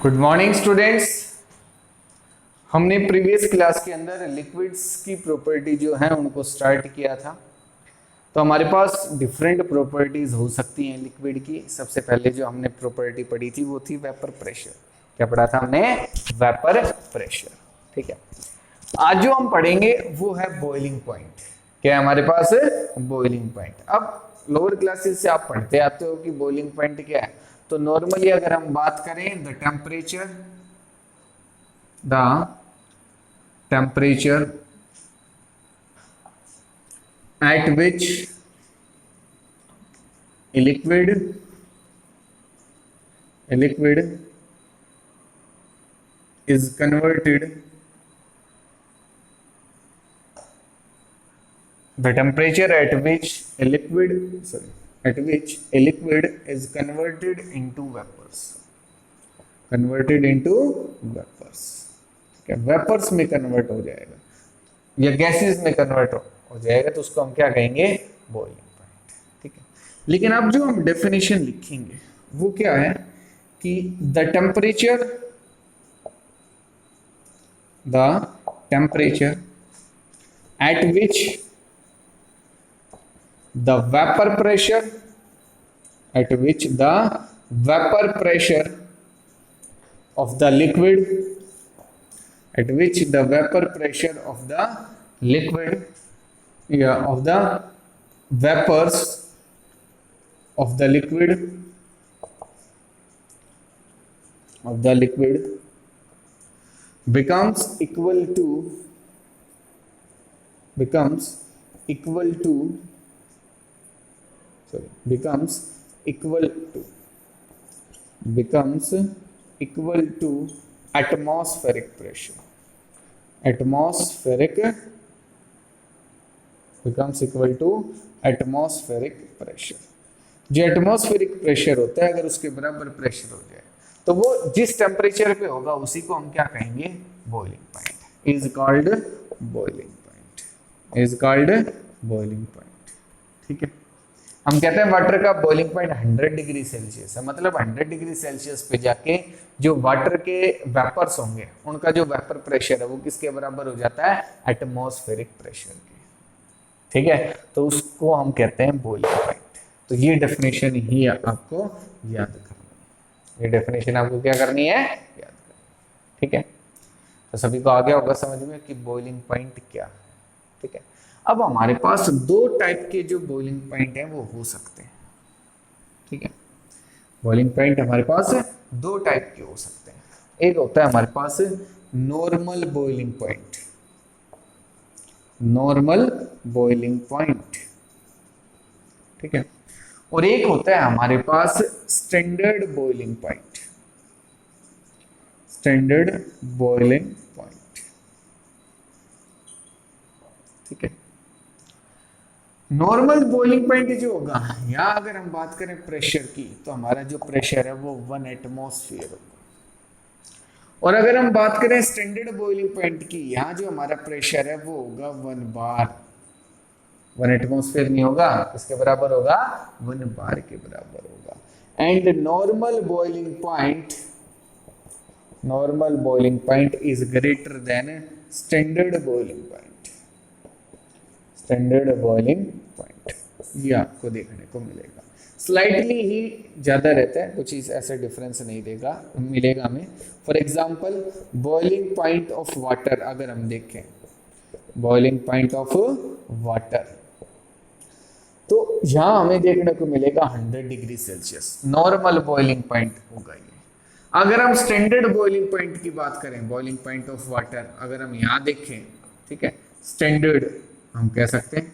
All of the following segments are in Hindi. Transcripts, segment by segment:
Good morning students. हमने प्रीवियस क्लास के अंदर लिक्विड्स की प्रॉपर्टी जो है उनको स्टार्ट किया था। तो हमारे पास डिफरेंट प्रॉपर्टीज हो सकती हैं लिक्विड की। सबसे पहले जो हमने प्रॉपर्टी पढ़ी थी वो थी वेपर प्रेशर। क्या पढ़ा था हमने? Vapour pressure. ठीक है, आज जो हम पढ़ेंगे वो है बॉइलिंग पॉइंट। क्या है हमारे पास? Boiling point. अब लोअर क्लासेस से आप पढ़ते आते हो कि बॉइलिंग पॉइंट क्या है। तो नॉर्मली अगर हम बात करें the temperature at which a liquid is converted, the temperature at which a liquid is converted into vapors, ठीक है, वेपर्स में कन्वर्ट हो जाएगा या गैसेस में कन्वर्ट हो जाएगा तो उसको हम क्या कहेंगे? Boiling point. ठीक है, लेकिन अब जो हम डेफिनेशन लिखेंगे वो क्या है कि the temperature at which the vapor pressure of the liquid of the vapors of the liquid becomes equal to atmospheric pressure. जो एटमॉस्फेरिक प्रेशर होता है अगर उसके बराबर प्रेशर हो जाए तो वो जिस टेम्परेचर पे होगा उसी को हम क्या कहेंगे? Boiling point. Is called boiling point. ठीक है, हम कहते हैं वाटर का बॉइलिंग पॉइंट 100 डिग्री सेल्सियस है। मतलब 100 डिग्री सेल्सियस पे जाके जो वाटर के वेपर्स होंगे उनका जो वेपर प्रेशर है वो किसके बराबर हो जाता है? एटमॉस्फेरिक प्रेशर के। ठीक है, तो उसको हम कहते हैं बॉइलिंग पॉइंट। तो ये डेफिनेशन ही आपको याद करनी है। ये डेफिनेशन आपको क्या करनी है? याद करनी। ठीक है, तो सभी को आ गया होगा समझ में कि बॉइलिंग पॉइंट क्या है। ठीक है, अब हमारे पास दो टाइप के जो बॉइलिंग पॉइंट हैं वो हो सकते हैं। ठीक है, बॉइलिंग पॉइंट हमारे पास दो टाइप के हो सकते हैं। एक होता है हमारे पास नॉर्मल बॉइलिंग पॉइंट, ठीक है, और एक होता है हमारे पास स्टैंडर्ड बॉइलिंग पॉइंट। ठीक है, नॉर्मल बॉइलिंग पॉइंट जो होगा, यहाँ अगर हम बात करें प्रेशर की तो हमारा जो प्रेशर है वो 1 एटमॉस्फेयर होगा। और अगर हम बात करें स्टैंडर्ड बॉइलिंग पॉइंट की, यहाँ जो हमारा प्रेशर है वो होगा 1 बार। 1 एटमॉस्फेयर नहीं होगा, इसके बराबर होगा 1 बार के बराबर होगा। And normal boiling point is greater than standard boiling point. ये आपको देखने को मिलेगा, स्लाइटली ही ज्यादा रहता है, कुछ ऐसा डिफरेंस नहीं मिलेगा हमें। For example boiling point of water अगर हम देखें, बॉइलिंग पॉइंट ऑफ वाटर, तो यहां हमें देखने को मिलेगा 100 degree Celsius. Normal boiling point होगा ये। अगर हम स्टैंडर्ड बॉइलिंग पॉइंट की बात करें, बॉइलिंग पॉइंट ऑफ वाटर अगर हम यहां देखें, ठीक है, स्टैंडर्ड हम कह सकते हैं,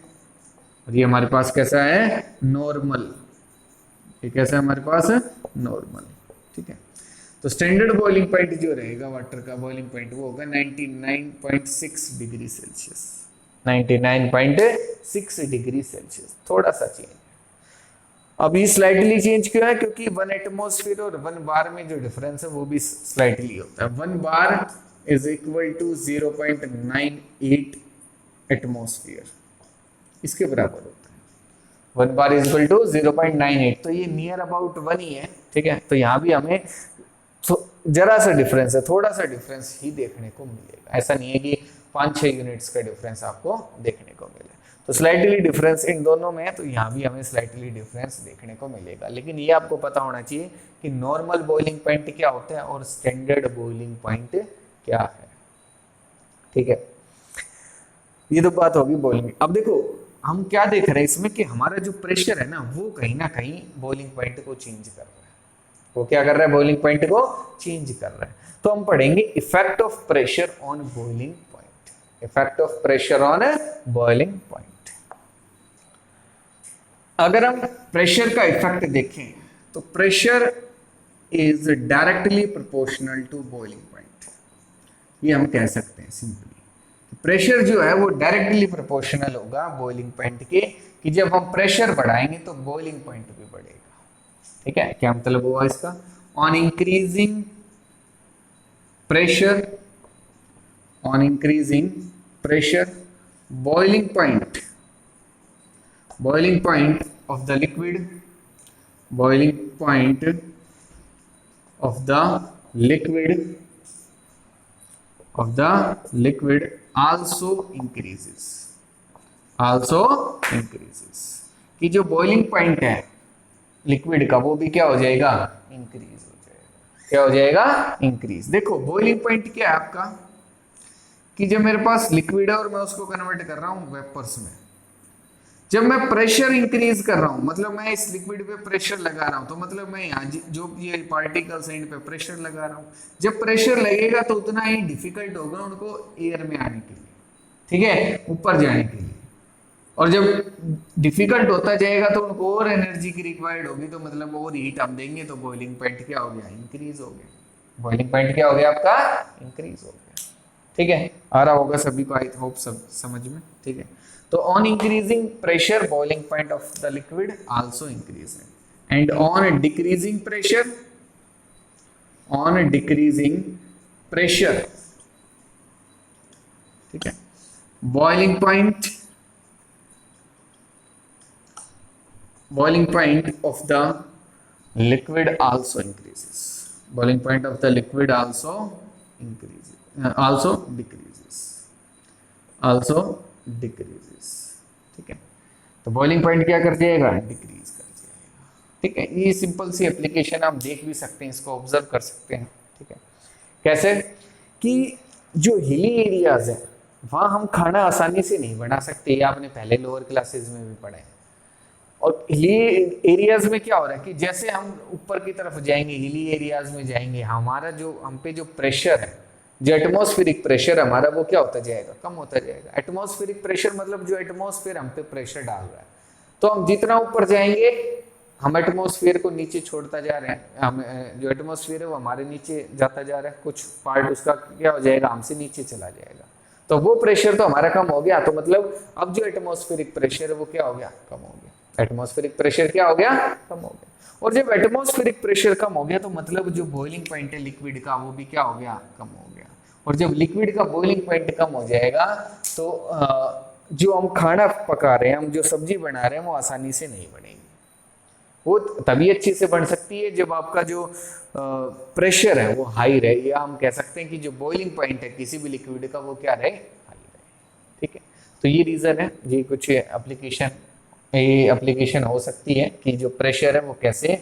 और ये हमारे पास कैसा है? नॉर्मल। ये कैसा है हमारे पास? नॉर्मल। ठीक है, तो स्टैंडर्ड बॉइलिंग पॉइंट जो रहेगा वाटर का बॉइलिंग पॉइंट वो होगा 99.6 डिग्री सेल्सियस। 99.6 डिग्री सेल्सियस, थोड़ा सा चेंज। अब ये स्लाइटली चेंज क्यों है? क्योंकि 1 एटमॉस्फेयर और 1 बार में जो डिफरेंस है वो भी स्लाइटली होता है। 1 बार इज इक्वल टू 0.98 एटमॉस्फेयर, इसके बराबर होता है। 1 बार इज इक्वल टू 0.98, तो ये नियर अबाउट 1 ही है। ठीक है, तो यहाँ भी हमें जरा सा डिफरेंस है, थोड़ा सा डिफरेंस ही देखने को मिलेगा, ऐसा नहीं है कि 5-6 यूनिट्स का डिफरेंस आपको देखने को मिले। तो स्लाइटली डिफरेंस इन दोनों में है, तो यहाँ भी हमें स्लाइटली डिफरेंस देखने को मिलेगा। लेकिन ये आपको पता होना चाहिए कि नॉर्मल बॉइलिंग पॉइंट क्या होता है और स्टैंडर्ड बॉइलिंग पॉइंट क्या है। ठीक है, ये तो बात होगी बॉइलिंग। अब देखो हम क्या देख रहे हैं इसमें कि हमारा जो प्रेशर है ना वो कहीं ना कहीं बॉइलिंग पॉइंट को चेंज कर रहा है। वो क्या कर रहा है, बॉइलिंग पॉइंट को चेंज कर रहा है। तो हम पढ़ेंगे effect of pressure on boiling point, effect of pressure on boiling point. अगर हम प्रेशर का इफेक्ट देखें तो pressure is directly proportional to boiling point, ये हम कह सकते हैं सिंपली। प्रेशर जो है वो डायरेक्टली प्रोपोर्शनल होगा बॉइलिंग पॉइंट के, कि जब हम प्रेशर बढ़ाएंगे तो बॉइलिंग पॉइंट भी बढ़ेगा। ठीक है, क्या मतलब हुआ इसका, on increasing pressure, on increasing pressure boiling point of the liquid, boiling point of the liquid also increases, कि जो बॉइलिंग पॉइंट है लिक्विड का वो भी क्या हो जाएगा, इंक्रीज हो जाएगा। क्या हो जाएगा, इंक्रीज। देखो बॉइलिंग पॉइंट क्या है आपका, कि जब मेरे पास लिक्विड है और मैं उसको कन्वर्ट कर रहा हूं वेपर्स में, जब मैं प्रेशर इंक्रीज कर रहा हूं, मतलब मैं इस लिक्विड पे प्रेशर लगा रहा हूं, तो मतलब मैं यहाँ जो ये पार्टिकल्स हैं इन पे प्रेशर लगा रहा हूं। जब प्रेशर लगेगा तो उतना ही डिफिकल्ट होगा उनको एयर में आने के लिए, ठीक है, ऊपर जाने के लिए। और जब डिफिकल्ट होता जाएगा तो उनको और एनर्जी की रिक्वायर्ड होगी, तो मतलब और हीट हम देंगे तो बॉइलिंग पॉइंट क्या हो गया, इंक्रीज हो गया। बॉइलिंग पॉइंट क्या हो गया आपका, इंक्रीज हो गया। ठीक है, आ रहा होगा सभी को, आई होप सब समझ में। ठीक है, तो on increasing pressure boiling point of the liquid also increase, and on decreasing pressure, ठीक है, boiling point of the liquid also increases, boiling point of the liquid also decreases, ठीक है। तो बॉइलिंग पॉइंट क्या कर जाएगा, डिक्रीज कर जाएगा। ठीक है, ये सिंपल सी एप्लीकेशन आप देख भी सकते हैं, इसको ऑब्जर्व कर सकते हैं। ठीक है, कैसे कि जो हिली एरियाज है वहां हम खाना आसानी से नहीं बना सकते, ये आपने पहले लोअर क्लासेस में भी पढ़ा है। और हिली एरियाज में क्या हो रहा है कि जैसे हम ऊपर की तरफ जाएंगे, हिली एरियाज में जाएंगे, हमारा जो हम पे जो प्रेशर है, जो एटमॉस्फेरिक प्रेशर हमारा वो क्या होता जाएगा, कम होता जाएगा। एटमॉस्फेरिक प्रेशर मतलब जो एटमॉस्फेयर हम पे प्रेशर डाल रहा है, तो हम जितना ऊपर जाएंगे हम एटमॉस्फेयर को नीचे छोड़ता जा रहे हैं, हम जो एटमॉस्फेयर है वो हमारे नीचे जाता जा रहा है, कुछ पार्ट उसका क्या हो जाएगा, हमसे नीचे चला जाएगा। तो वो प्रेशर तो हमारा कम हो गया, तो मतलब अब जो एटमॉस्फेरिक प्रेशर है वो क्या हो गया, कम हो गया। एटमॉस्फेरिक प्रेशर क्या हो गया, कम हो गया। और जब एटमॉस्फेरिक प्रेशर कम हो गया तो मतलब जो बॉइलिंग पॉइंट है लिक्विड का वो भी क्या हो गया, कम हो गया। और जब लिक्विड का बॉइलिंग पॉइंट कम हो जाएगा तो जो हम खाना पका रहे हैं, हम जो सब्जी बना रहे हैं वो आसानी से नहीं बनेगी। वो तभी अच्छे से बन सकती है जब आपका जो प्रेशर है वो हाई रहे, या हम कह सकते हैं कि जो बॉइलिंग पॉइंट है किसी भी लिक्विड का वो क्या रहे, हाई रहे। ठीक है, तो ये रीजन है, ये कुछ एप्लीकेशन हो सकती है कि जो प्रेशर है वो कैसे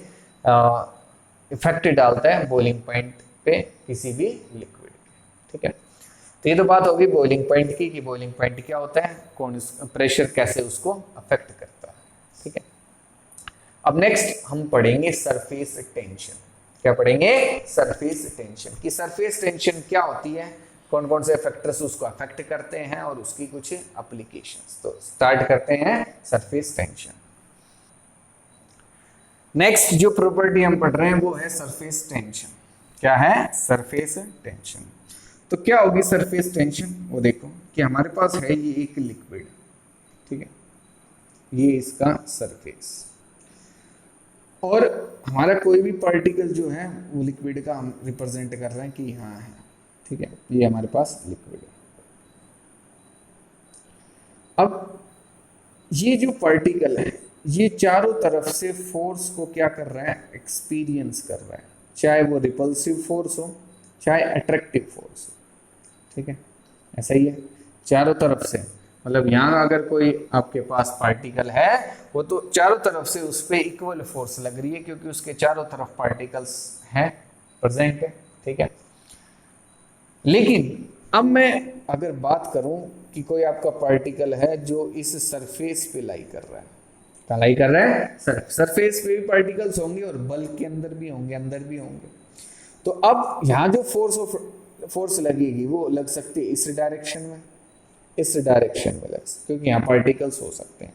इफेक्ट डालता है बॉइलिंग पॉइंट पे किसी भी लिक्विड के। ठीक है, तो ये तो बात होगी बॉइलिंग पॉइंट की कि बॉइलिंग पॉइंट क्या होता है, कौन प्रेशर कैसे उसको अफेक्ट करता है। ठीक है, अब नेक्स्ट हम पढ़ेंगे सरफेस टेंशन। क्या पढ़ेंगे, सरफेस टेंशन। कि सरफेस टेंशन क्या होती है, कौन कौन से फैक्टर्स उसको अफेक्ट करते हैं और उसकी कुछ एप्लीकेशंस। तो स्टार्ट करते हैं सरफेस टेंशन। नेक्स्ट जो प्रॉपर्टी हम पढ़ रहे हैं वो है सरफेस टेंशन। क्या है, सरफेस टेंशन। तो क्या होगी सरफेस टेंशन, वो देखो कि हमारे पास है ये एक लिक्विड, ठीक है, ये इसका सरफेस, और हमारा कोई भी पार्टिकल जो है वो लिक्विड का हम रिप्रेजेंट कर रहे हैं कि यहाँ है। ठीक है, ये हमारे पास लिक्विड है। अब ये जो पार्टिकल है ये चारों तरफ से फोर्स को क्या कर रहा है, एक्सपीरियंस कर रहा है। चाहे वो रिपल्सिव फोर्स हो, चाहे अट्रैक्टिव फोर्स हो, ठीक है, ऐसा ही है चारों तरफ से। मतलब यहाँ अगर कोई आपके पास पार्टिकल है, वो तो चारों तरफ से उस पर इक्वल फोर्स लग रही है, क्योंकि उसके चारों तरफ पार्टिकल्स हैं, प्रेजेंट है, ठीक है। लेकिन अब मैं अगर बात करूं कि कोई आपका पार्टिकल है जो इस सरफेस पे लाई कर रहा है, क्या लाई कर रहा है, सरफेस पे भी पार्टिकल्स होंगे और बल्क के अंदर भी होंगे, अंदर भी होंगे। तो अब यहाँ जो फोर्स लगेगी वो लग सकती है इस डायरेक्शन में, इस डायरेक्शन में लग सकती है, क्योंकि यहाँ पार्टिकल्स हो सकते हैं।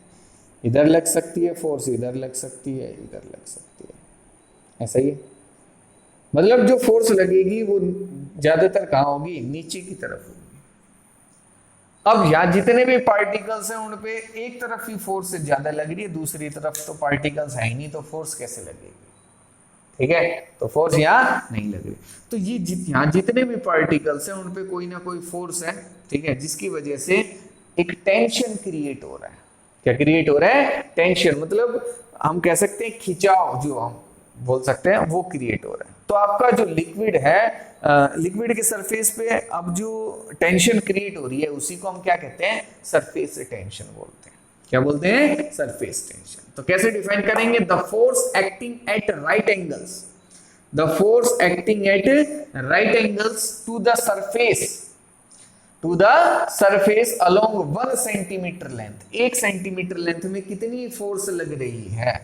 इधर लग सकती है फोर्स, इधर लग सकती है, इधर लग सकती है, ऐसा ही है। मतलब जो फोर्स लगेगी वो ज्यादातर कहाँ होगी, नीचे की तरफ होगी। अब यहाँ जितने भी पार्टिकल्स हैं उन पे एक तरफ ही फोर्स ज्यादा लग रही है, दूसरी तरफ तो पार्टिकल्स है ही नहीं, तो फोर्स कैसे लगेगी, ठीक है। तो फोर्स यहाँ नहीं लग रही। तो ये यहाँ जितने भी पार्टिकल्स हैं उन पे कोई ना कोई फोर्स है, ठीक है, जिसकी वजह से एक टेंशन क्रिएट हो रहा है। क्या क्रिएट हो रहा है, टेंशन, मतलब हम कह सकते हैं खिंचाव, जो हम बोल सकते हैं वो क्रिएट हो रहा है। तो आपका जो लिक्विड है, लिक्विड के सरफेस पे अब जो टेंशन क्रिएट हो रही है उसी को हम क्या कहते हैं, सरफेस टेंशन बोलते हैं। क्या बोलते हैं, सरफेस टेंशन। तो कैसे डिफाइन करेंगे, the force acting at right angles, the force acting at right angles to the surface along 1 centimeter length, 1 centimeter length में कितनी फोर्स लग रही है,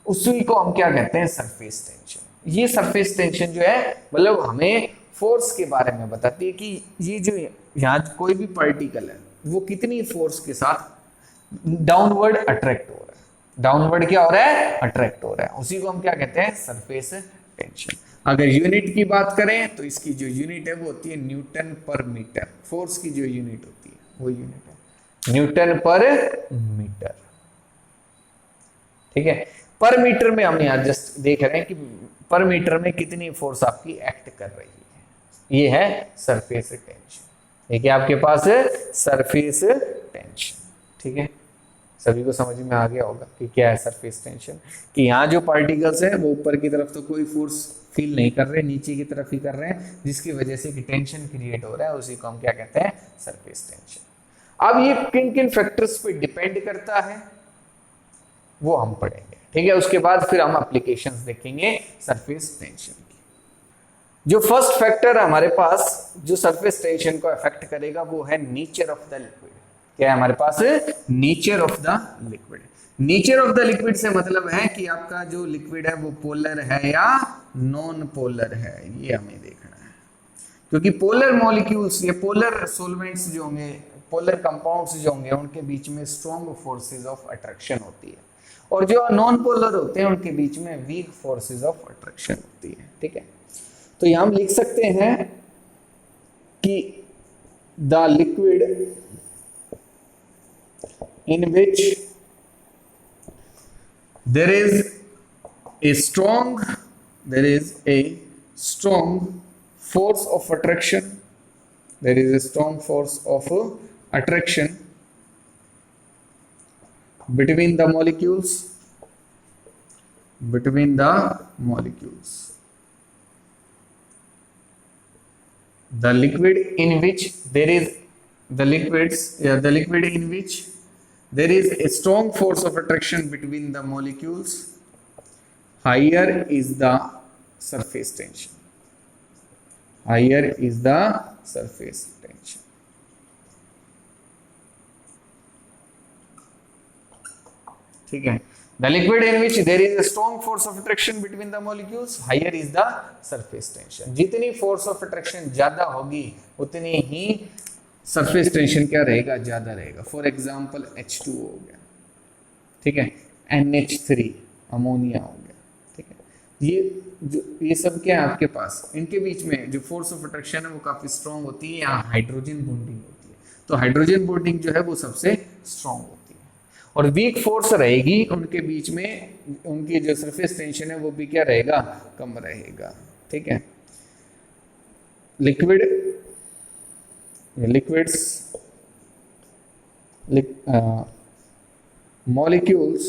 उसी को हम क्या कहते हैं, सरफेस टेंशन। ये सरफेस टेंशन जो है मतलब हमें फोर्स के बारे में बताती है कि ये जो यहाँ कोई भी पार्टिकल है वो कितनी फोर्स के साथ डाउनवर्ड अट्रैक्ट हो रहा है, डाउनवर्ड क्या हो रहा है, अट्रैक्ट हो रहा है, उसी को हम क्या कहते हैं, सरफेस टेंशन। अगर यूनिट की बात करें तो इसकी जो यूनिट है वो होती है न्यूटन पर मीटर, फोर्स की जो यूनिट होती है वो यूनिट है न्यूटन पर मीटर, ठीक है। पर मीटर में हम यहाँ जस्ट देख रहे हैं कि पर मीटर में कितनी फोर्स आपकी एक्ट कर रही है, ये है सरफेस टेंशन। ये क्या आपके पास है, सरफेस टेंशन, ठीक है। सभी को समझ में आ गया होगा कि क्या है सरफेस टेंशन, कि यहाँ जो पार्टिकल्स हैं वो ऊपर की तरफ तो कोई फोर्स फील नहीं कर रहे, नीचे की तरफ ही कर रहे हैं, जिसकी वजह से कि टेंशन क्रिएट हो रहा है, उसी को हम क्या कहते हैं, सरफेस टेंशन। अब ये किन किन फैक्टर्स पे डिपेंड करता है वो हम पढ़ेंगे, ठीक है। उसके बाद फिर हम एप्लीकेशंस देखेंगे सरफेस टेंशन की। जो फर्स्ट फैक्टर हमारे पास जो सरफेस टेंशन को अफेक्ट करेगा वो है नेचर ऑफ द लिक्विड। क्या है हमारे पास, nature of the liquid. Nature of the liquid से मतलब है कि आपका जो लिक्विड है वो पोलर है या नॉन पोलर है, ये हमें देखना है। क्योंकि पोलर मॉलिक्यूल्स या पोलर सॉल्वेंट्स जो होंगे, पोलर कंपाउंड्स जो होंगे, उनके बीच में स्ट्रॉन्ग फोर्सेस ऑफ अट्रैक्शन होती है, और जो नॉन पोलर होते हैं उनके बीच में वीक फोर्सेस ऑफ अट्रैक्शन होती है, ठीक है। तो यहां हम लिख सकते हैं कि the liquid in which there is a strong force of attraction, there is a strong force of attraction between the molecules, the liquid in which there is the liquid in which there is a strong force of attraction between the molecules, higher is the surface tension, higher is the surface tension, ठीक है। The liquid in which there is a strong force of attraction between the molecules, higher is the surface tension। जितनी force of attraction ज्यादा होगी उतनी ही सरफेस टेंशन क्या रहेगा, ज्यादा रहेगा। फॉर एग्जाम्पल H2 हो गया, ठीक है, NH3 अमोनिया हो गया, ठीक है। ये सब क्या है आपके पास, इनके बीच में जो फोर्स ऑफ अट्रैक्शन है वो काफी स्ट्रॉन्ग होती है, यहाँ हाइड्रोजन बॉन्डिंग होती है, तो हाइड्रोजन बॉन्डिंग जो है वो सबसे स्ट्रॉन्ग होती है, और वीक फोर्स रहेगी उनके बीच में, उनकी जो सरफेस टेंशन है वो भी क्या रहेगा, कम रहेगा, ठीक है। molecules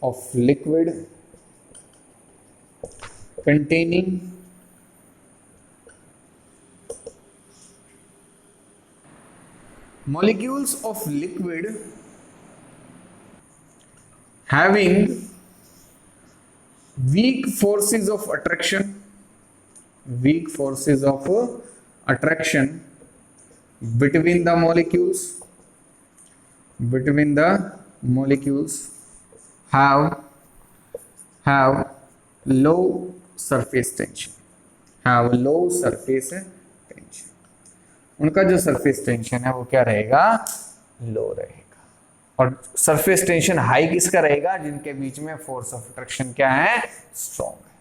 of liquid containing molecules of liquid having weak forces of attraction between the molecules have low surface tension उनका जो सरफेस टेंशन है वो क्या रहेगा, लो रहेगा। और सरफेस टेंशन हाई किसका रहेगा, जिनके बीच में फोर्स ऑफ अट्रैक्शन क्या है, स्ट्रॉन्ग है।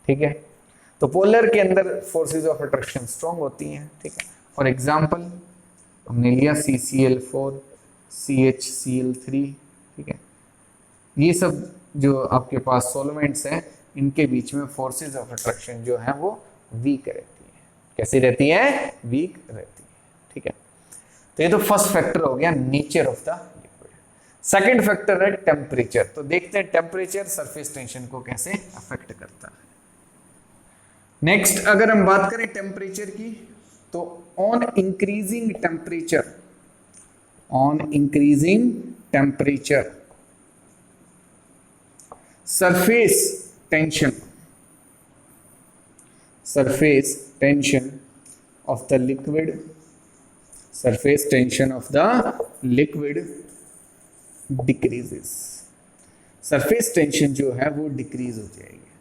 ठीक है, तो पोलर के अंदर फोर्सेस ऑफ अट्रैक्शन स्ट्रॉन्ग होती हैं। ठीक है, फॉर एग्जांपल हमने लिया CCl4 CHCl3। ठीक है, ये सब जो आपके पास सॉल्वेंट्स हैं इनके बीच में फोर्सेस ऑफ अट्रैक्शन जो है वो वीक रहती है। कैसी रहती है, वीक रहती है। ठीक है, तो ये तो फर्स्ट फैक्टर हो गया nature of the liquid. Second factor है टेम्परेचर। तो देखते हैं टेम्परेचर सरफेस टेंशन को कैसे अफेक्ट करता है। नेक्स्ट अगर हम बात करें टेम्परेचर की, तो on increasing temperature surface tension of the liquid decreases। Surface tension जो है वो डिक्रीज हो जाएगी।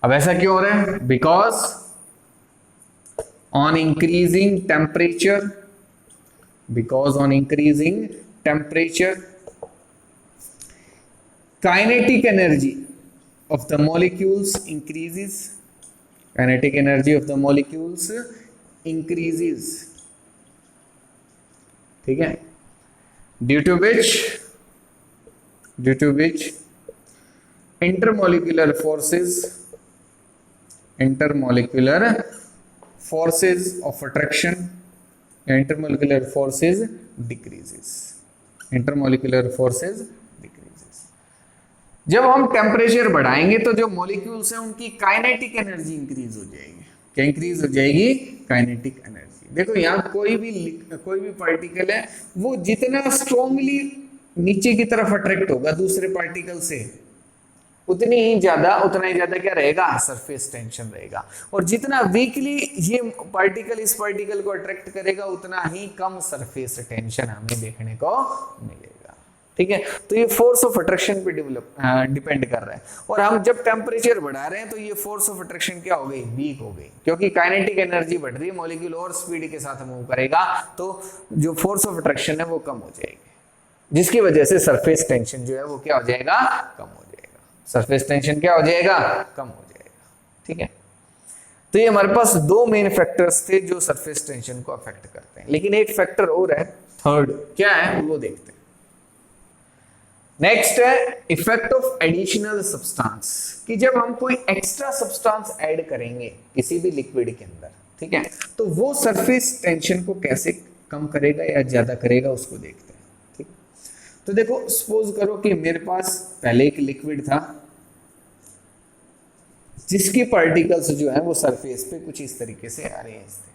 अब ऐसा क्यों हो रहा है, because on increasing temperature kinetic energy of the molecules increases। ठीक है, due to which intermolecular forces of attraction, intermolecular forces decreases। जब हम टेम्परेचर बढ़ाएंगे तो जो मॉलिक्यूल्स हैं उनकी काइनेटिक एनर्जी इंक्रीज हो जाएगी। क्या इंक्रीज हो जाएगी, काइनेटिक एनर्जी। देखो यहाँ कोई भी पार्टिकल है वो जितना स्ट्रॉन्गली नीचे की तरफ अट्रैक्ट होगा दूसरे पार्टिकल से, उतना ही ज्यादा क्या रहेगा, सरफेस टेंशन रहेगा। और जितना वीकली ये पार्टिकल इस पार्टिकल को अट्रैक्ट करेगा उतना ही कम सरफेस टेंशन हमें देखने को मिलेगा। ठीक है, तो ये फोर्स ऑफ अट्रैक्शन पे डिपेंड कर रहा है। और हम जब टेम्परेचर बढ़ा रहे हैं तो ये फोर्स ऑफ अट्रैक्शन क्या हो गई, वीक हो गई, क्योंकि काइनेटिक एनर्जी बढ़ रही है, मॉलिक्यूल और स्पीड के साथ मूव करेगा तो जो फोर्स ऑफ अट्रैक्शन है वो कम हो जाएगी, जिसकी वजह से सरफेस टेंशन जो है वो क्या हो जाएगा, कम हो जाएगा। सरफेस टेंशन क्या हो जाएगा, कम हो जाएगा। ठीक है, तो ये हमारे पास दो मेन फैक्टर्स थे जो सरफेस टेंशन को अफेक्ट करते हैं, लेकिन एक फैक्टर और है थर्ड, क्या है वो देखते हैं। नेक्स्ट है इफेक्ट ऑफ एडिशनल सब्सटेंस, कि जब हम कोई एक्स्ट्रा सब्सटेंस ऐड करेंगे किसी भी लिक्विड के अंदर, ठीक है, तो वो सरफेस टेंशन को कैसे कम करेगा या ज्यादा करेगा उसको देखते हैं। ठीक, तो देखो सपोज करो कि मेरे पास पहले एक लिक्विड था जिसके पार्टिकल्स जो है वो सरफेस पे कुछ इस तरीके से अरेंज थे,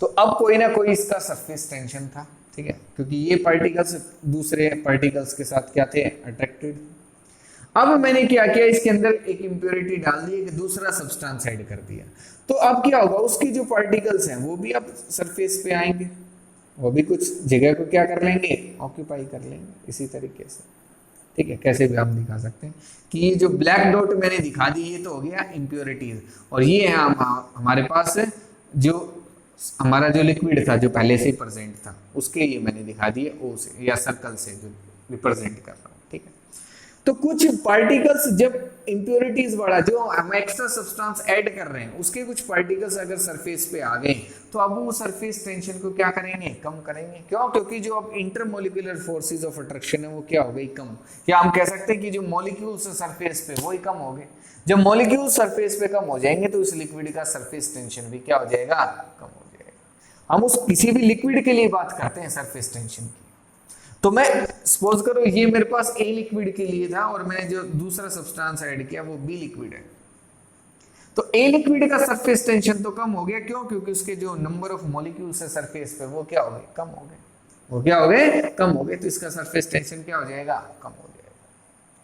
तो अब कोई ना कोई इसका सरफेस टेंशन था। ठीक है, क्योंकि ये पार्टिकल्स दूसरे पार्टिकल्स के साथ क्या थे, अट्रैक्टेड। अब मैंने क्या किया, इसके अंदर एक इंप्योरिटी डाल दी, एक दूसरा सब्सटेंस ऐड कर दिया, तो अब क्या होगा, उसके जो पार्टिकल्स हैं वो भी अब सरफेस पे आएंगे, वो भी कुछ जगह को क्या कर लेंगे, ऑक्यूपाई कर लेंगे इसी तरीके से। ठीक है, कैसे भी आप दिखा सकते हैं कि ये जो ब्लैक डॉट मैंने दिखा दी ये तो हो गया इम्प्योरिटीज, और ये है हमारे पास जो हमारा जो लिक्विड था जो पहले से ही प्रेजेंट था, उसके ये मैंने दिखा दिए ओ से या सर्कल से जो रिप्रेजेंट कर रहा हूँ। ठीक है, तो कुछ पार्टिकल्स जब इंप्योरिटीज वाला जो हम एक्स्ट्रा सब्सटेंस ऐड कर रहे हैं उसके कुछ पार्टिकल्स अगर सरफेस पे आ गए तो अब वो सरफेस टेंशन को क्या करेंगे, कम करेंगे। क्यों, क्योंकि जो अब इंटरमोलिकुलर फोर्सेस ऑफ अट्रैक्शन है वो क्या हो गई, कम। या हम कह सकते हैं कि जो मॉलिक्यूल्स सरफेस पे वो ही कम हो गए। जब मॉलिक्यूल सरफेस पे कम हो जाएंगे तो उस लिक्विड का सरफेस टेंशन भी क्या हो जाएगा, कम हो जाएगा। हम उस किसी भी लिक्विड के लिए बात करते हैं सरफेस टेंशन की, तो मैं सपोज करो ये मेरे पास ए लिक्विड के लिए था और मैंने जो दूसरा सब्सटेंस ऐड किया वो बी लिक्विड है। तो ए लिक्विड का सरफेस टेंशन तो कम हो गया, क्यों? क्योंकि उसके जो नंबर ऑफ मॉलिक्यूल्स है सरफेस पे वो क्या हो गए? कम हो गए। वो क्या हो गए? कम हो गए। तो इसका सरफेस टेंशन क्या हो जाएगा? कम हो जाएगा।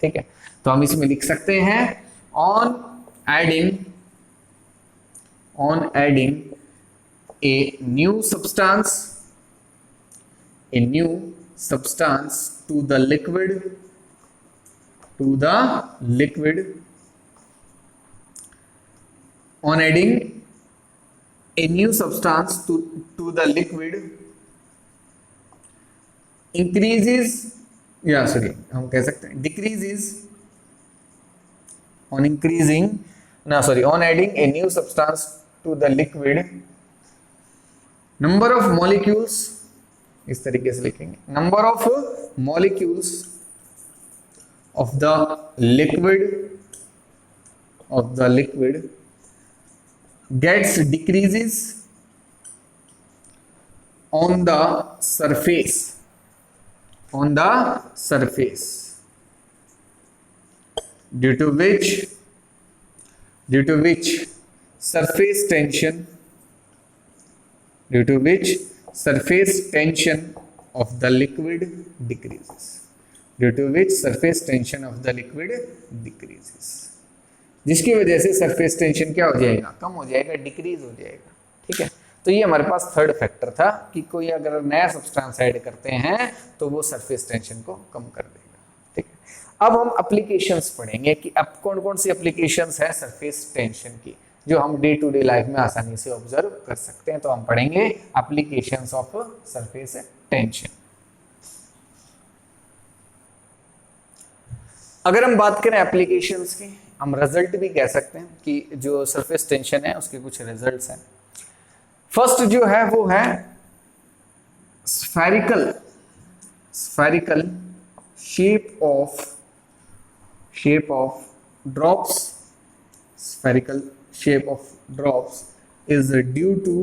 ठीक है, तो हम इसमें लिख सकते हैं on adding a new substance to the liquid on adding a new substance to the liquid increases, या सॉरी हम कह सकते हैं decreases on increasing, ना sorry on adding a new substance to the liquid number of molecules, इस तरीके से लिखेंगे, number of molecules of the liquid gets decreases on the surface due to which surface tension of the liquid decreases, जिसकी वजह से सरफेस टेंशन क्या हो जाएगा? कम हो जाएगा, डिक्रीज हो जाएगा। ठीक है, तो ये हमारे पास थर्ड फैक्टर था कि कोई अगर नया सब्सटेंस ऐड करते हैं तो वो सरफेस टेंशन को कम कर देगा। ठीक है, अब हम एप्लीकेशंस पढ़ेंगे कि अब कौन कौन सी एप्लीकेशंस है सरफेस टेंशन की जो हम डे टू डे लाइफ में आसानी से ऑब्जर्व कर सकते हैं। तो हम पढ़ेंगे एप्लीकेशंस ऑफ सरफेस टेंशन। अगर हम बात करें एप्लीकेशंस की, हम रिजल्ट भी कह सकते हैं कि जो सरफेस टेंशन है उसके कुछ रिजल्ट्स हैं। फर्स्ट जो है वो है spherical shape of drops. spherical shape of drops is due to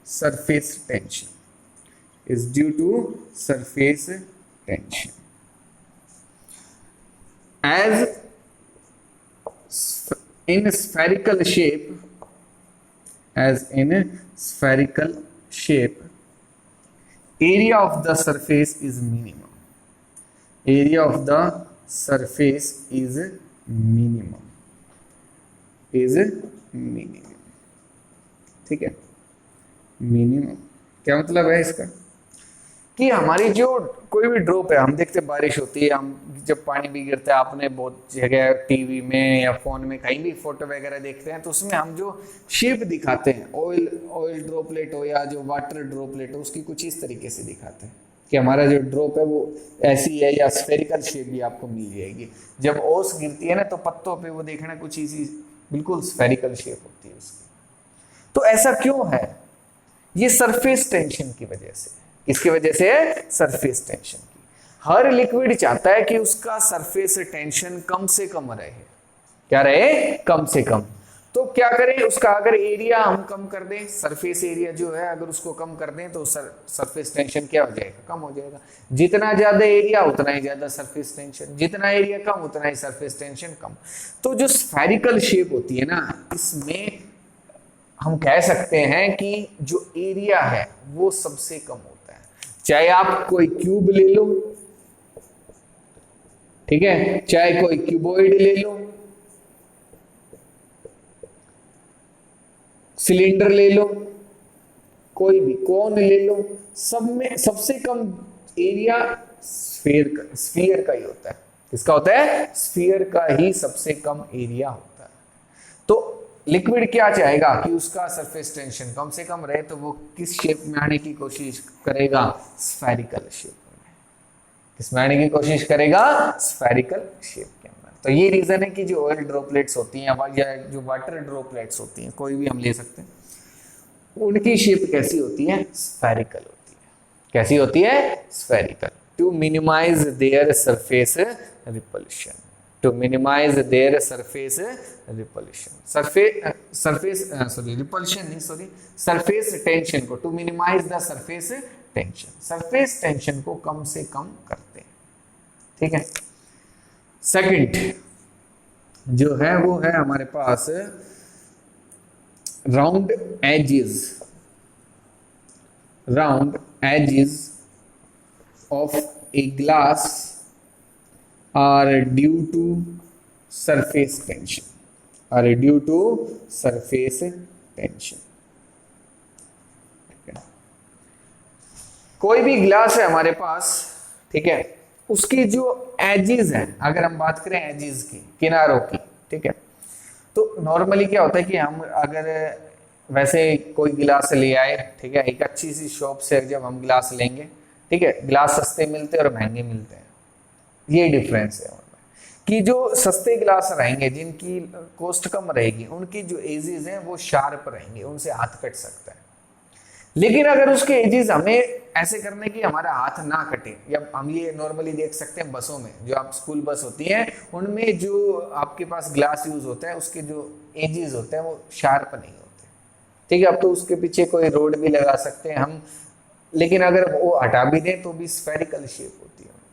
surface tension, as in spherical shape area of the surface is minimum, ठीक है, मिनिमम क्या मतलब है इसका? कि हमारी जो कोई भी ड्रॉप है, हम देखते हैं बारिश होती है, हम जब पानी भी गिरता है, आपने बहुत जगह टीवी में या फोन में कहीं भी फोटो वगैरह देखते हैं तो उसमें हम जो शेप दिखाते हैं, ऑयल ड्रॉपलेट हो या जो वाटर ड्रॉपलेट हो, उसकी कुछ इस तरीके से दिखाते हैं कि हमारा जो ड्रॉप है वो ऐसी है, या स्फेरिकल शेप भी आपको मिल जाएगी। जब ओस गिरती है ना तो पत्तों पे वो देखना कुछ इसी बिल्कुल स्फेरिकल शेप होती है उसकी। तो ऐसा क्यों है? ये सरफेस टेंशन की वजह से। किसकी वजह से? सरफेस टेंशन की। हर लिक्विड चाहता है कि उसका सरफेस टेंशन कम से कम रहे। क्या रहे? कम से कम। तो क्या करें? उसका अगर एरिया हम कम कर दें, सरफेस एरिया जो है अगर उसको कम कर दें तो सरफेस टेंशन क्या हो जाएगा? कम हो जाएगा। जितना ज्यादा एरिया उतना ही ज्यादा सरफेस टेंशन, जितना एरिया कम उतना ही सरफेस टेंशन कम। तो जो स्फेरिकल शेप होती है ना, इसमें हम कह सकते हैं कि जो एरिया है वो सबसे कम होता है। चाहे आप कोई क्यूब ले लो, ठीक है, चाहे कोई क्यूबॉइड ले लो, सिलेंडर ले लो, कोई भी कोन ले लो, सब में सबसे कम एरिया स्फीयर का ही होता है। किसका होता है? स्फीयर का ही सबसे कम एरिया होता है। तो लिक्विड क्या चाहेगा कि उसका सरफेस टेंशन कम से कम रहे, तो वो किस शेप में आने की कोशिश करेगा? स्फेरिकल शेप में। किसमें आने की कोशिश करेगा? स्फेरिकल शेप के अंदर। तो ये रीजन है कि जो ऑयल ड्रॉपलेट्स होती हैं या जो वाटर ड्रॉपलेट्स होती हैं, कोई भी हम ले सकते हैं, उनकी शेप कैसी होती है? स्फेरिकल होती है। कैसी होती है? Spherical. To minimize their surface repulsion, surface tension को, to minimize the surface tension, surface tension को कम से कम करते हैं। ठीक है। सेकंड जो है वो है हमारे पास round edges of a glass are due to surface tension, कोई भी ग्लास है हमारे पास, ठीक है, उसकी जो एजेस हैं, अगर हम बात करें एजेस की, किनारों की, ठीक है, तो नॉर्मली क्या होता है कि हम अगर वैसे कोई गिलास ले आए, ठीक है, एक अच्छी सी शॉप से जब हम गिलास लेंगे, ठीक है, गिलास सस्ते मिलते हैं और महंगे मिलते हैं, ये डिफरेंस है कि जो सस्ते गिलास रहेंगे, जिनकी कॉस्ट कम रहेगी, उनकी जो एजेस हैं वो शार्प रहेंगे, उनसे हाथ कट सकता है। लेकिन अगर उसके एजेस हमें ऐसे करने की हमारा हाथ ना कटे, या हम ये नॉर्मली देख सकते हैं बसों में, जो आप स्कूल बस होती है उनमें जो आपके पास ग्लास यूज होता है, उसके जो एजेस होते हैं वो शार्प नहीं होते, ठीक है। अब तो उसके पीछे कोई रोड भी लगा सकते हैं हम, लेकिन अगर वो हटा भी दें तो भी स्फेरिकल शेप होती है उनकी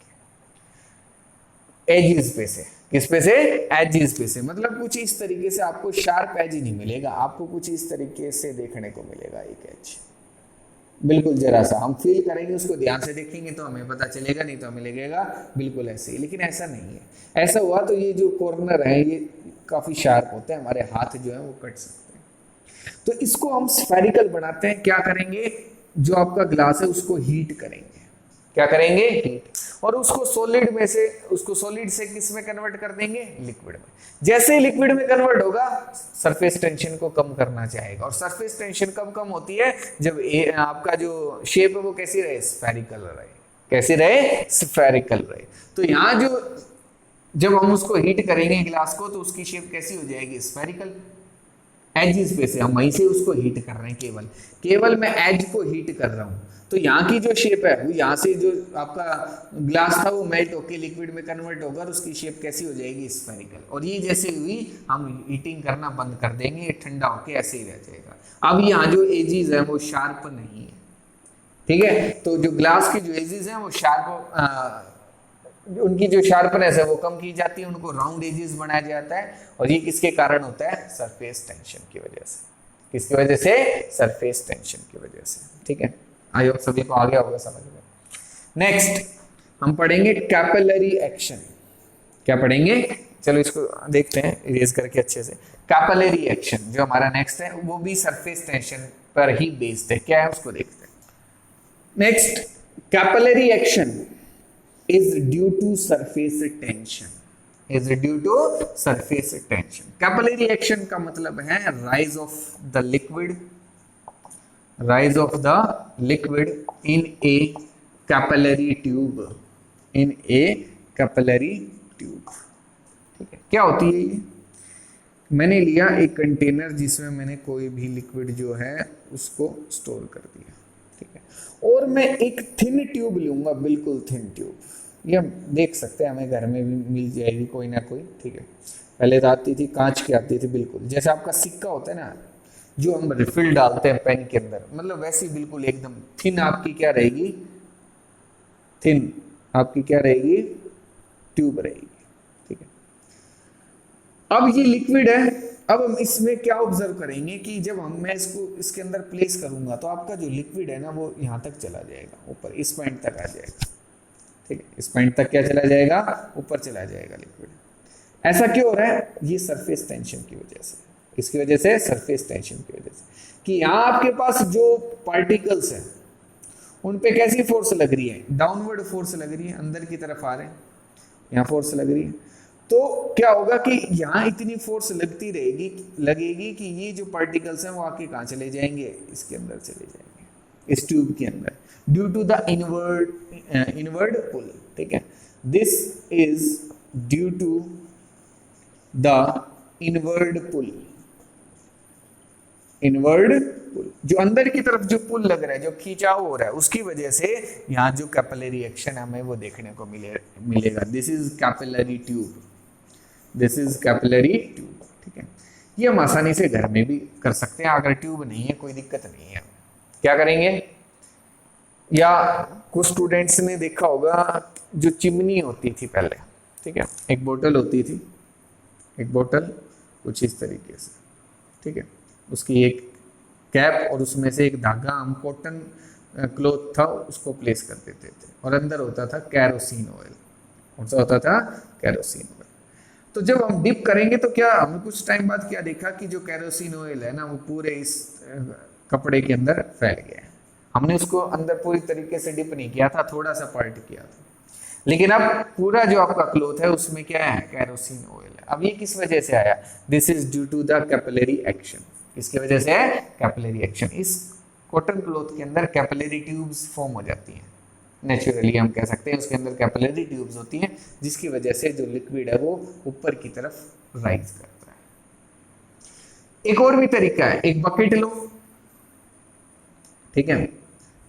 एजेस पे से। किस पे से? एजेस पे से। मतलब कुछ इस तरीके से आपको शार्प एज ही नहीं मिलेगा, आपको कुछ इस तरीके से देखने को मिलेगा एक एज, बिल्कुल जरा सा हम फील करेंगे, उसको ध्यान से देखेंगे तो हमें पता चलेगा, नहीं तो हमें लगेगा बिल्कुल ऐसे ही। लेकिन ऐसा नहीं है, ऐसा हुआ तो ये जो कॉर्नर है ये काफी शार्प होते हैं, हमारे हाथ जो है वो कट सकते हैं। तो इसको हम स्फेरिकल बनाते हैं, क्या करेंगे, जो आपका ग्लास है उसको हीट करेंगे, क्या करेंगे, हीट, और उसको सॉलिड में से, उसको सॉलिड से किस में कन्वर्ट कर देंगे, लिक्विड में। जैसे ही लिक्विड में कन्वर्ट होगा, सरफेस टेंशन को कम करना चाहेगा, और सरफेस टेंशन कम होती है जब आपका जो शेप है वो कैसी रहे, स्फेरिकल रहे। कैसी रहे, स्फेरिकल रहे। तो यहाँ जो जब हम उसको हीट करेंगे ग्लास को, तो उसकी शेप कैसी हो जाएगी, स्फेरिकल। एजेस पे से हम वहीं से उसको हीट कर रहे हैं, केवल मैं एज को हीट कर रहा हूं, तो यहाँ की जो शेप है वो यहाँ से जो आपका ग्लास था वो मेल्ट होकर लिक्विड में कन्वर्ट होकर उसकी शेप कैसी हो जाएगी, स्फेरिकल। और ये जैसे हुई, हम हीटिंग करना बंद कर देंगे, ये ठंडा होकर ऐसे ही रह जाएगा। अब यहाँ जो एजेस है वो शार्प नहीं है, ठीक है। तो जो ग्लास की जो एजेस हैं वो शार्प, उनकी जो शार्पनेस है वो कम की जाती है, उनको राउंड एजेस बनाया जाता है। और ये किसके कारण होता है, सरफेस टेंशन की वजह से। किसकी वजह से, सरफेस टेंशन की वजह से, ठीक है। आई होप सभी को आ गया होगा समझ में। नेक्स्ट हम पढ़ेंगे कैपिलरी एक्शन। क्या पढ़ेंगे, चलो इसको देखते हैं इरेज करके अच्छे से। कैपिलरी एक्शन जो हमारा नेक्स्ट है वो भी सरफेस टेंशन पर ही बेस्ड है, क्या है उसको देखते हैं। Next, capillary action is due to surface tension, is due to surface tension। capillary action का मतलब है rise of the liquid in a capillary tube, ठीक है। क्या होती है ये, मैंने लिया एक कंटेनर जिसमें मैंने कोई भी लिक्विड जो है उसको स्टोर कर दिया, ठीक है, और मैं एक थिन ट्यूब लूंगा, बिल्कुल थिन ट्यूब। ये हम देख सकते हैं, हमें घर में भी मिल जाएगी कोई ना कोई, ठीक है। पहले तो आती थी, कांच की आती थी, बिल्कुल जैसे आपका सिक्का होता है ना, जो हम रिफिल डालते हैं पेन के अंदर, मतलब वैसी बिल्कुल एकदम थिन आपकी क्या रहेगी, थिन आपकी क्या रहेगी, ट्यूब रहेगी, ठीक है। अब ये लिक्विड है, अब हम इसमें क्या ऑब्जर्व करेंगे कि जब मैं इसको इसके अंदर प्लेस करूंगा तो आपका जो लिक्विड है ना वो यहाँ तक चला जाएगा, ऊपर इस पॉइंट तक आ जाएगा, ठीक है। इस पॉइंट तक क्या चला जाएगा, ऊपर चला जाएगा लिक्विड। ऐसा क्यों हो रहा है, ये सरफेस टेंशन की वजह से। किसकी वजह से, सरफेस टेंशन की वजह से, कि यहाँ आपके पास जो पार्टिकल्स हैं उन पे कैसी फोर्स लग रही है, डाउनवर्ड फोर्स लग रही है, अंदर की तरफ आ रहे हैं, यहाँ फोर्स लग रही है। तो क्या होगा कि यहाँ इतनी फोर्स लगेगी कि ये जो पार्टिकल्स हैं वो आके कहाँ चले जाएंगे, इसके अंदर चले जाएंगे, इस ट्यूब के अंदर, due to the inward pull, ठीक है। This is due to the inward pull, जो अंदर की तरफ जो पुल लग रहा है, जो खींचाव हो रहा है, उसकी वजह से यहाँ जो कैपिलरी एक्शन है हमें वो देखने को मिलेगा। दिस इज कैपिलरी ट्यूब, ठीक है। ये हम आसानी से घर में भी कर सकते हैं, अगर ट्यूब नहीं है कोई दिक्कत नहीं है। क्या करेंगे, या कुछ स्टूडेंट्स ने देखा होगा जो चिमनी होती थी पहले, ठीक है, एक बोतल होती थी, एक बोतल कुछ इस तरीके से, ठीक है, उसकी एक कैप और उसमें से एक धागा, हम कॉटन क्लॉथ था उसको प्लेस कर देते थे, और अंदर होता था कैरोसिन ऑयल। कौन सा होता था? Kerosene oil. तो जब हम डिप करेंगे तो क्या हमने कुछ टाइम बाद क्या देखा कि जो कैरोसिन ऑयल है ना वो पूरे इस कपड़े के अंदर फैल गया है। हमने उसको अंदर पूरी तरीके से डिप नहीं किया था, थोड़ा सा पार्ट किया था, लेकिन अब पूरा जो आपका क्लॉथ है उसमें क्या है? कैरोसिन ऑयल है। अब ये किस वजह से आया? This is due to the capillary action. किसकी वजह से है? Capillary action. इस कॉटन क्लॉथ के अंदर कैपिलरी ट्यूब्स फॉर्म हो जाती हैं, नेचुरली हम कह सकते हैं उसके अंदर कैपिलरी ट्यूब्स होती हैं, जिसकी वजह से जो लिक्विड है वो ऊपर की तरफ राइज करता है। एक और भी तरीका है, एक बकेट लो, ठीक है,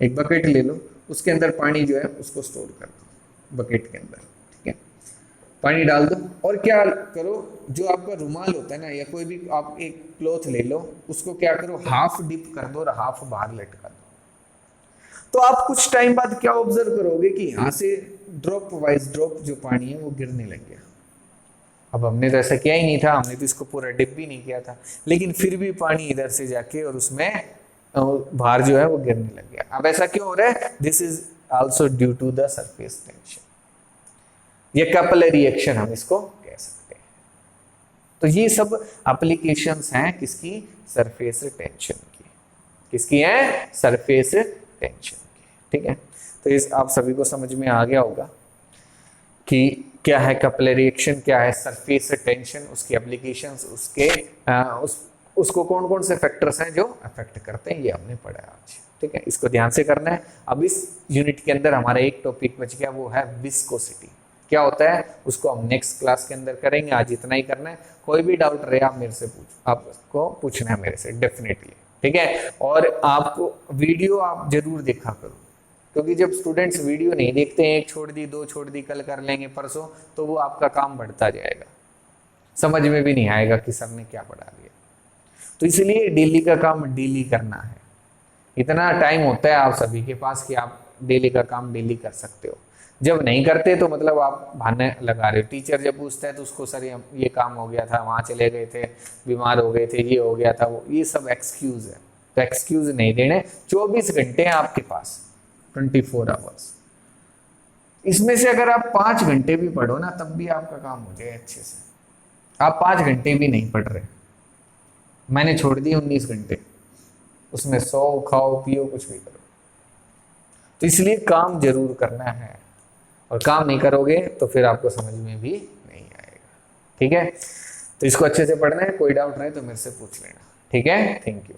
एक बकेट ले लो, उसके अंदर पानी जो है उसको स्टोर कर दो बकेट के अंदर, ठीक है, पानी डाल दो, और क्या करो, जो आपका रुमाल होता है ना या कोई भी आप एक क्लॉथ ले लो, उसको क्या करो, हाफ डिप कर दो और हाफ बाहर लटका दो। तो आप कुछ टाइम बाद क्या ऑब्जर्व करोगे कि यहां से ड्रॉप वाइज ड्रॉप जो पानी है वो गिरने लग गया। अब हमने तो ऐसा किया ही नहीं था, हमने तो इसको पूरा डिप भी नहीं किया था, लेकिन फिर भी पानी इधर से जाके और उसमें बाहर जो है वो गिरने लग गया। अब ऐसा क्यों हो रहा है? This is also due to the surface tension, ये कैपिलरी एक्शन हम इसको कह सकते हैं। तो ये सब एप्लीकेशंस हैं किसकी? सरफेस टेंशन की। किसकी है? सरफेस टेंशन की, ठीक है। तो इस आप सभी को समझ में आ गया होगा कि क्या है कैपिलरी एक्शन, क्या है सरफेस टेंशन, उसकी एप्लीकेशंस, उसको कौन कौन से फैक्टर्स हैं जो अफेक्ट करते हैं, ये हमने पढ़ा आज, ठीक है। इसको ध्यान से करना है। अब इस यूनिट के अंदर हमारा एक टॉपिक बच गया, वो है विस्कोसिटी। क्या होता है उसको हम नेक्स्ट क्लास के अंदर करेंगे, आज इतना ही करना है। कोई भी डाउट रहे आप मेरे से आपको पूछना है मेरे से डेफिनेटली, ठीक है। और आपको वीडियो आप जरूर देखा करो, क्योंकि जब स्टूडेंट्स वीडियो नहीं देखते हैं, एक छोड़ दी, दो छोड़ दी, कल कर लेंगे, परसों, तो वो आपका काम बढ़ता जाएगा, समझ में भी नहीं आएगा कि सर ने क्या पढ़ा दिया। तो इसलिए डेली का काम डेली करना है। इतना टाइम होता है आप सभी के पास कि आप डेली का काम डेली कर सकते हो। जब नहीं करते तो मतलब आप बहाने लगा रहे हो। टीचर जब पूछता है तो उसको सर ये काम हो गया था, वहाँ चले गए थे, बीमार हो गए थे, ये हो गया था, वो, ये सब एक्सक्यूज है। तो एक्सक्यूज नहीं देने। 24 घंटे हैं आपके पास, 24 आवर्स। इसमें से अगर आप 5 घंटे भी पढ़ो ना, तब भी आपका काम हो जाए अच्छे से। आप 5 घंटे भी नहीं पढ़ रहे, मैंने छोड़ दिए 19 घंटे, उसमें सो खाओ पियो कुछ भी करो। तो इसलिए काम जरूर करना है, और काम नहीं करोगे तो फिर आपको समझ में भी नहीं आएगा, ठीक है। तो इसको अच्छे से पढ़ना है। कोई डाउट रहे तो मेरे से पूछ लेना, ठीक है। Thank you.